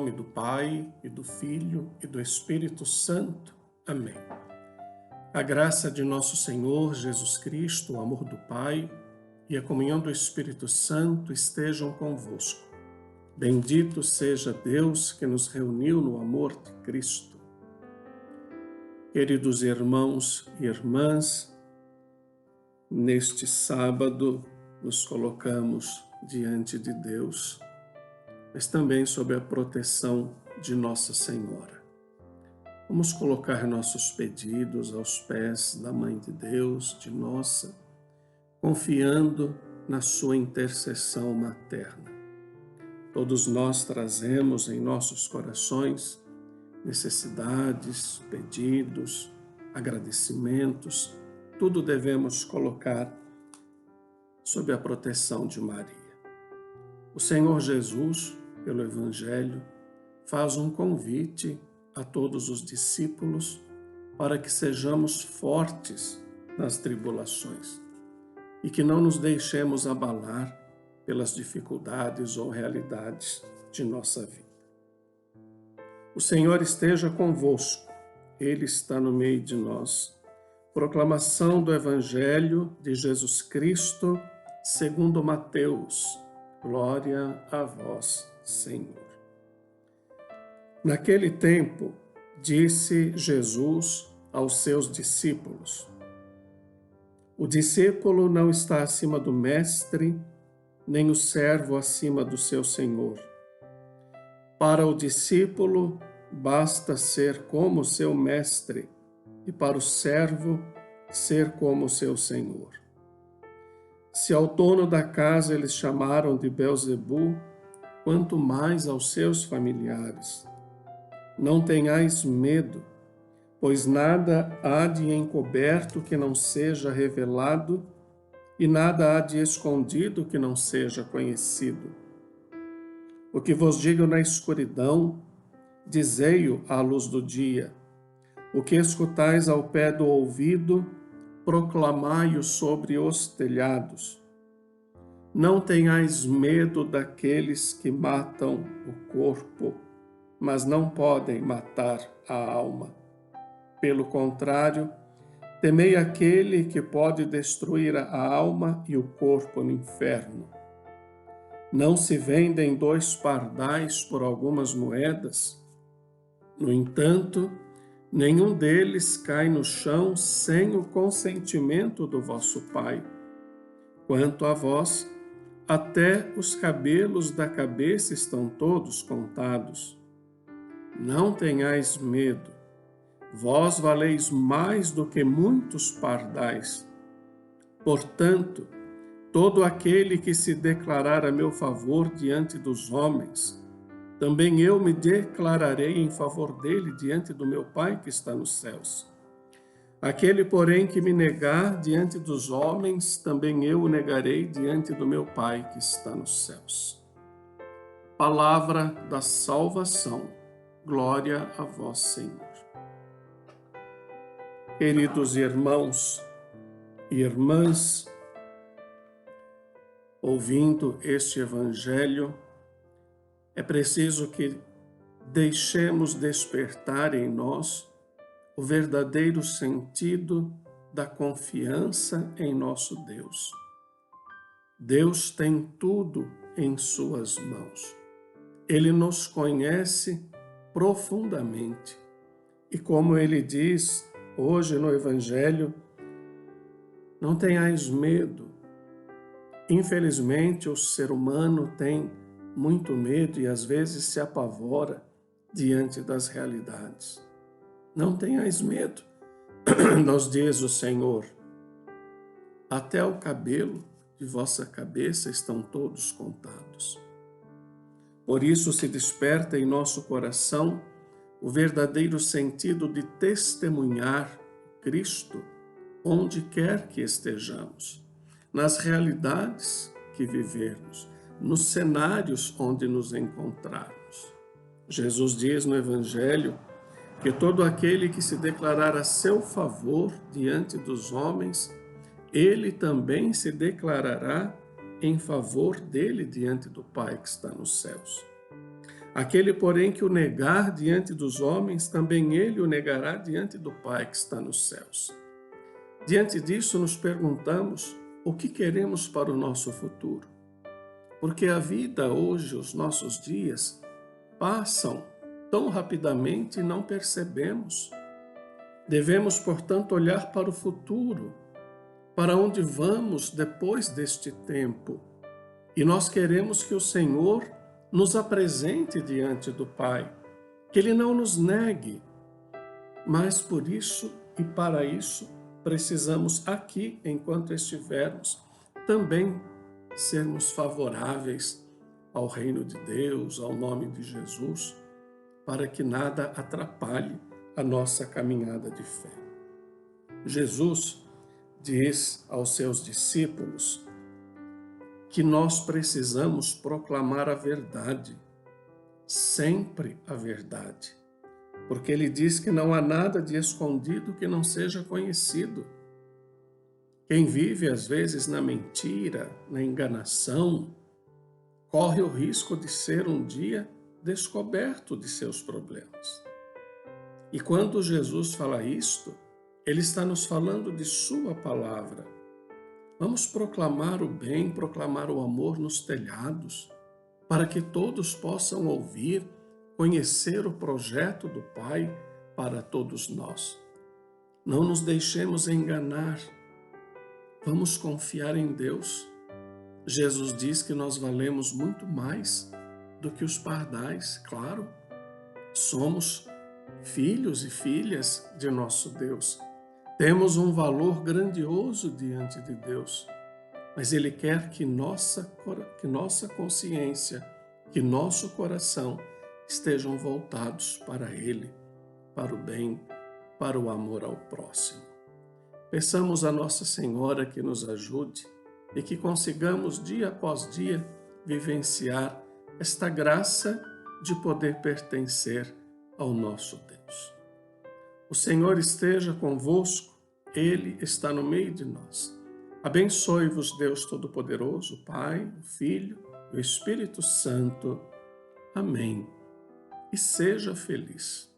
nome do Pai, e do Filho, e do Espírito Santo. Amém. A graça de nosso Senhor Jesus Cristo, o amor do Pai e a comunhão do Espírito Santo estejam convosco. Bendito seja Deus que nos reuniu no amor de Cristo. Queridos irmãos e irmãs, neste sábado nos colocamos diante de Deus, mas também sob a proteção de Nossa Senhora. Vamos colocar nossos pedidos aos pés da Mãe de Deus, de Nossa, confiando na sua intercessão materna. Todos nós trazemos em nossos corações necessidades, pedidos, agradecimentos, tudo devemos colocar sob a proteção de Maria. O Senhor Jesus, pelo Evangelho, faz um convite a todos os discípulos para que sejamos fortes nas tribulações e que não nos deixemos abalar pelas dificuldades ou realidades de nossa vida. O Senhor esteja convosco, Ele está no meio de nós. Proclamação do Evangelho de Jesus Cristo, segundo Mateus. Glória a vós, Senhor. Naquele tempo, disse Jesus aos seus discípulos: o discípulo não está acima do mestre, nem o servo acima do seu senhor. Para o discípulo, basta ser como seu mestre, e para o servo, ser como seu senhor. Se ao dono da casa eles chamaram de Belzebu, quanto mais aos seus familiares. Não tenhais medo, pois nada há de encoberto que não seja revelado, e nada há de escondido que não seja conhecido. O que vos digo na escuridão, dizei-o à luz do dia. O que escutais ao pé do ouvido, proclamai-o sobre os telhados. Não tenhais medo daqueles que matam o corpo, mas não podem matar a alma. Pelo contrário, temei aquele que pode destruir a alma e o corpo no inferno. Não se vendem 2 pardais por algumas moedas? No entanto, nenhum deles cai no chão sem o consentimento do vosso Pai. Quanto a vós, até os cabelos da cabeça estão todos contados. Não tenhais medo, vós valeis mais do que muitos pardais. Portanto, todo aquele que se declarar a meu favor diante dos homens, também eu me declararei em favor dele diante do meu Pai que está nos céus. Aquele, porém, que me negar diante dos homens, também eu o negarei diante do meu Pai que está nos céus. Palavra da salvação. Glória a vós, Senhor. Queridos irmãos e irmãs, ouvindo este Evangelho, é preciso que deixemos despertar em nós o verdadeiro sentido da confiança em nosso Deus. Deus tem tudo em suas mãos. Ele nos conhece profundamente. E como ele diz hoje no Evangelho, não tenhais medo. Infelizmente, o ser humano tem muito medo e às vezes se apavora diante das realidades. Não tenhais medo, nos diz o Senhor. Até o cabelo de vossa cabeça estão todos contados. Por isso se desperta em nosso coração o verdadeiro sentido de testemunhar Cristo onde quer que estejamos, nas realidades que vivermos, nos cenários onde nos encontrarmos. Jesus diz no Evangelho que todo aquele que se declarar a seu favor diante dos homens, ele também se declarará em favor dele diante do Pai que está nos céus. Aquele, porém, que o negar diante dos homens, também ele o negará diante do Pai que está nos céus. Diante disso, nos perguntamos o que queremos para o nosso futuro. Porque a vida hoje, os nossos dias, passam tão rapidamente e não percebemos. Devemos, portanto, olhar para o futuro, para onde vamos depois deste tempo. E nós queremos que o Senhor nos apresente diante do Pai, que Ele não nos negue. Mas por isso e para isso, precisamos aqui, enquanto estivermos, também sermos favoráveis ao reino de Deus, ao nome de Jesus, para que nada atrapalhe a nossa caminhada de fé. Jesus diz aos seus discípulos que nós precisamos proclamar a verdade, sempre a verdade, porque ele diz que não há nada de escondido que não seja conhecido. Quem vive, às vezes, na mentira, na enganação, corre o risco de ser um dia descoberto de seus problemas. E quando Jesus fala isto, ele está nos falando de sua palavra. Vamos proclamar o bem, proclamar o amor nos telhados, para que todos possam ouvir, conhecer o projeto do Pai para todos nós. Não nos deixemos enganar. Vamos confiar em Deus. Jesus diz que nós valemos muito mais do que os pardais, claro. Somos filhos e filhas de nosso Deus. Temos um valor grandioso diante de Deus, mas Ele quer que nossa consciência, que nosso coração estejam voltados para Ele, para o bem, para o amor ao próximo. Peçamos a Nossa Senhora que nos ajude e que consigamos dia após dia vivenciar esta graça de poder pertencer ao nosso Deus. O Senhor esteja convosco, Ele está no meio de nós. Abençoe-vos, Deus Todo-Poderoso, Pai, o Filho e o Espírito Santo. Amém. E seja feliz.